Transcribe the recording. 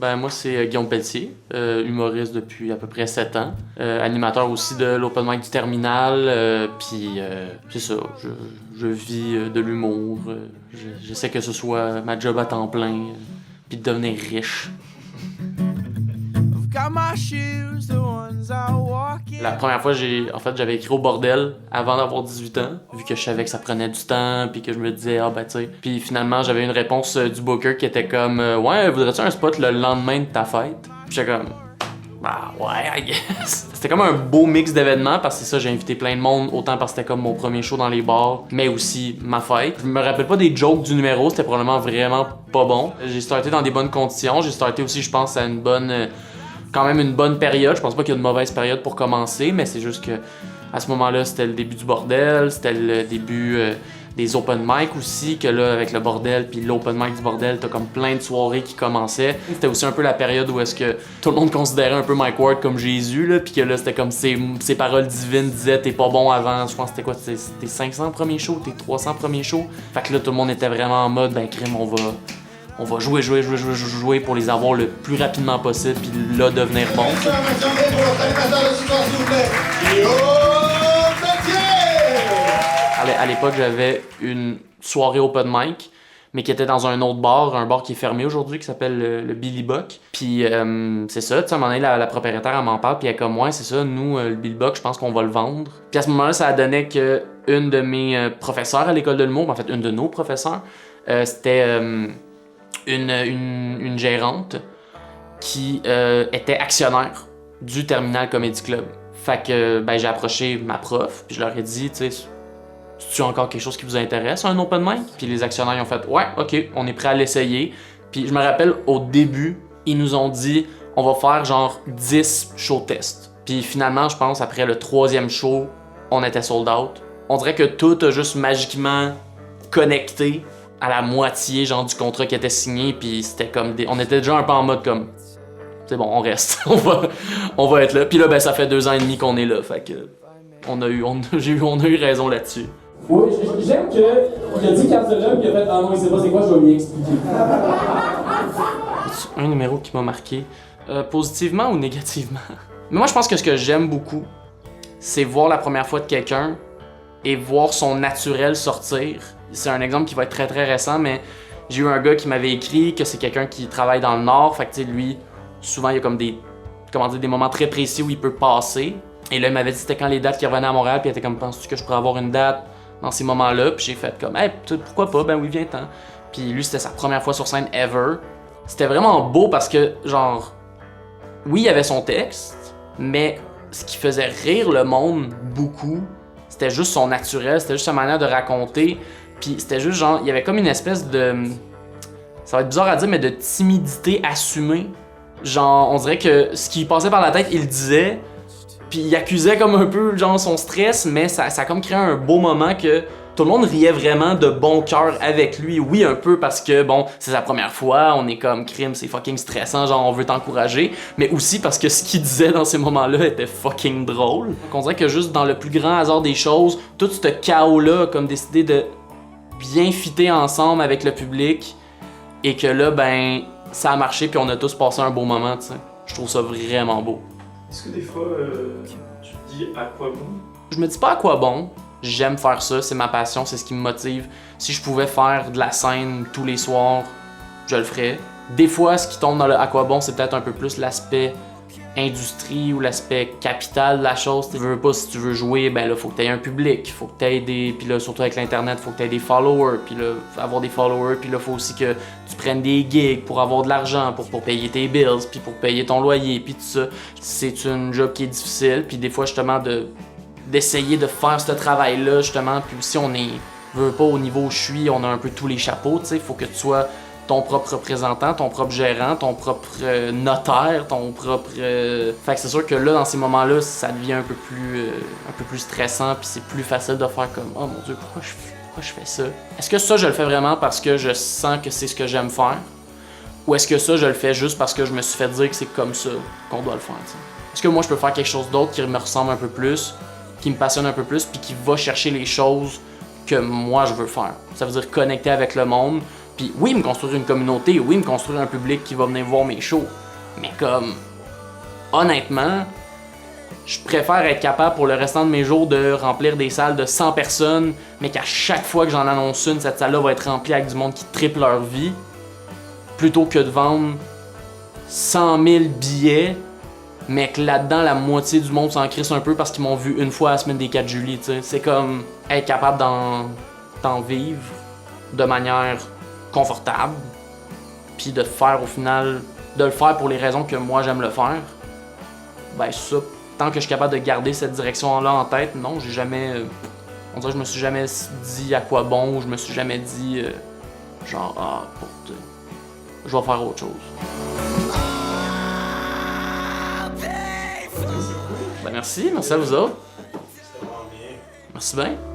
Ben moi c'est Guillaume Pelletier, humoriste depuis à peu près 7 ans, animateur aussi de l'Open Mic du Terminal, puis c'est ça, je vis de l'humour, j'essaie que ce soit ma job à temps plein, puis de devenir riche. La première fois, j'avais écrit au bordel avant d'avoir 18 ans, vu que je savais que ça prenait du temps, puis que je me disais, ah ben tu sais. Puis finalement, j'avais une réponse du booker qui était comme, ouais, voudrais-tu un spot le lendemain de ta fête? Puis j'étais comme, bah ouais, I guess. C'était comme un beau mix d'événements, parce que c'est ça, j'ai invité plein de monde, autant parce que c'était comme mon premier show dans les bars, mais aussi ma fête. Je me rappelle pas des jokes du numéro, c'était probablement vraiment pas bon. J'ai starté dans des bonnes conditions, j'ai starté aussi, je pense, à quand même une bonne période. Je pense pas qu'il y a de mauvaise période pour commencer, mais c'est juste que à ce moment-là, c'était le début du bordel, c'était le début des open mic aussi, que là, avec le bordel puis l'open mic du bordel, t'as comme plein de soirées qui commençaient. C'était aussi un peu la période où est-ce que tout le monde considérait un peu Mike Ward comme Jésus, là, puis que là, c'était comme ses paroles divines disaient t'es pas bon avant, je pense que c'était quoi, tes 500 premiers shows, tes 300 premiers shows. Fait que là, tout le monde était vraiment en mode, ben crime, on va jouer pour les avoir le plus rapidement possible, puis là, devenir bon. À l'époque, j'avais une soirée open mic, mais qui était dans un autre bar, un bar qui est fermé aujourd'hui, qui s'appelle le Billy Buck. Puis c'est ça, tu sais, à un moment donné, la propriétaire, elle m'en parle, puis elle est comme, ouais, c'est ça, nous, le Billy Buck, je pense qu'on va le vendre. Puis à ce moment-là, ça a donné que une de mes professeurs à l'école de l'humour, en fait, une de nos professeurs, c'était une gérante qui était actionnaire du Terminal Comedy Club. Fait que ben, j'ai approché ma prof, puis je leur ai dit, tu sais, c'est-tu encore quelque chose qui vous intéresse, un open mic? Puis les actionnaires ils ont fait, ouais, ok, on est prêt à l'essayer. Puis je me rappelle, au début, ils nous ont dit, on va faire genre 10 show tests. Puis finalement, je pense, après le 3e show, on était sold out. On dirait que tout a juste magiquement connecté à la moitié genre du contrat qui était signé, puis c'était comme on était déjà un peu en mode comme c'est bon, on reste, on va être là. Puis là ben ça fait 2 ans et demi qu'on est là, fait que on a eu raison là-dessus. Oui, j'aime qu'il a dit Capsulum puis il a fait ah non, il sait pas c'est quoi, je vais lui expliquer. Un numéro qui m'a marqué, positivement ou négativement. Mais moi je pense que ce que j'aime beaucoup, c'est voir la première fois de quelqu'un et voir son naturel sortir. C'est un exemple qui va être très très récent, mais j'ai eu un gars qui m'avait écrit que c'est quelqu'un qui travaille dans le Nord, fait que tu sais, lui, souvent il y a comme des moments très précis où il peut passer. Et là, il m'avait dit c'était quand les dates qui revenaient à Montréal, puis il était comme, penses-tu que je pourrais avoir une date dans ces moments-là? Puis j'ai fait comme, hey, pourquoi pas? Ben oui, viens-t'en. Puis lui, c'était sa première fois sur scène ever. C'était vraiment beau parce que, genre, oui, il y avait son texte, mais ce qui faisait rire le monde beaucoup, c'était juste son naturel, c'était juste sa manière de raconter. Puis c'était juste genre, il y avait comme une espèce de, ça va être bizarre à dire, mais de timidité assumée. Genre, on dirait que ce qui passait par la tête, il le disait, puis il accusait comme un peu genre son stress, mais ça a comme créé un beau moment que tout le monde riait vraiment de bon cœur avec lui. Oui, un peu parce que bon, c'est sa première fois, on est comme crime, c'est fucking stressant, genre on veut t'encourager, mais aussi parce que ce qu'il disait dans ces moments-là était fucking drôle. Donc on dirait que juste dans le plus grand hasard des choses, tout ce chaos-là a comme décidé de bien fitter ensemble avec le public et que là, ben, ça a marché puis on a tous passé un beau moment, tu sais. Je trouve ça vraiment beau. Est-ce que des fois, tu te dis à quoi bon? Je me dis pas à quoi bon. J'aime faire ça, c'est ma passion, c'est ce qui me motive. Si je pouvais faire de la scène tous les soirs, je le ferais. Des fois, ce qui tombe dans le à quoi bon, c'est peut-être un peu plus l'aspect industrie ou l'aspect capital de la chose. Tu veux pas, si tu veux jouer, ben là, faut que tu aies un public, faut que tu aies des... Puis là, surtout avec l'internet, faut que tu aies des followers, puis là, avoir des followers, puis là, faut aussi que tu prennes des gigs pour avoir de l'argent, pour payer tes bills, puis pour payer ton loyer, puis tout ça. C'est une job qui est difficile, puis des fois, justement, d'essayer de faire ce travail-là, justement, puis aussi, on est... Veux pas, au niveau où je suis, on a un peu tous les chapeaux, tu sais, faut que tu sois ton propre représentant, ton propre gérant, ton propre notaire, ton propre... Fait que c'est sûr que là, dans ces moments-là, ça devient un peu plus stressant, puis c'est plus facile de faire comme « Oh mon Dieu, pourquoi je fais ça? » Est-ce que ça, je le fais vraiment parce que je sens que c'est ce que j'aime faire? Ou est-ce que ça, je le fais juste parce que je me suis fait dire que c'est comme ça qu'on doit le faire, t'sais? Est-ce que moi, je peux faire quelque chose d'autre qui me ressemble un peu plus, qui me passionne un peu plus, puis qui va chercher les choses que moi, je veux faire? Ça veut dire connecter avec le monde, Puis oui, me construire une communauté, oui, me construire un public qui va venir voir mes shows. Mais comme, honnêtement, je préfère être capable pour le restant de mes jours de remplir des salles de 100 personnes, mais qu'à chaque fois que j'en annonce une, cette salle-là va être remplie avec du monde qui triple leur vie, plutôt que de vendre 100 000 billets, mais que là-dedans, la moitié du monde s'en crisse un peu parce qu'ils m'ont vu une fois à la semaine des 4 juillet, tu sais. C'est comme être capable d'en vivre de manière confortable, puis de faire au final, de le faire pour les raisons que moi j'aime le faire. Ben ça, tant que je suis capable de garder cette direction-là en tête, non, j'ai jamais... on dirait que je me suis jamais dit à quoi bon, ou je me suis jamais dit genre, je vais faire autre chose. Ben merci à vous autres. C'était vraiment bien. Merci bien.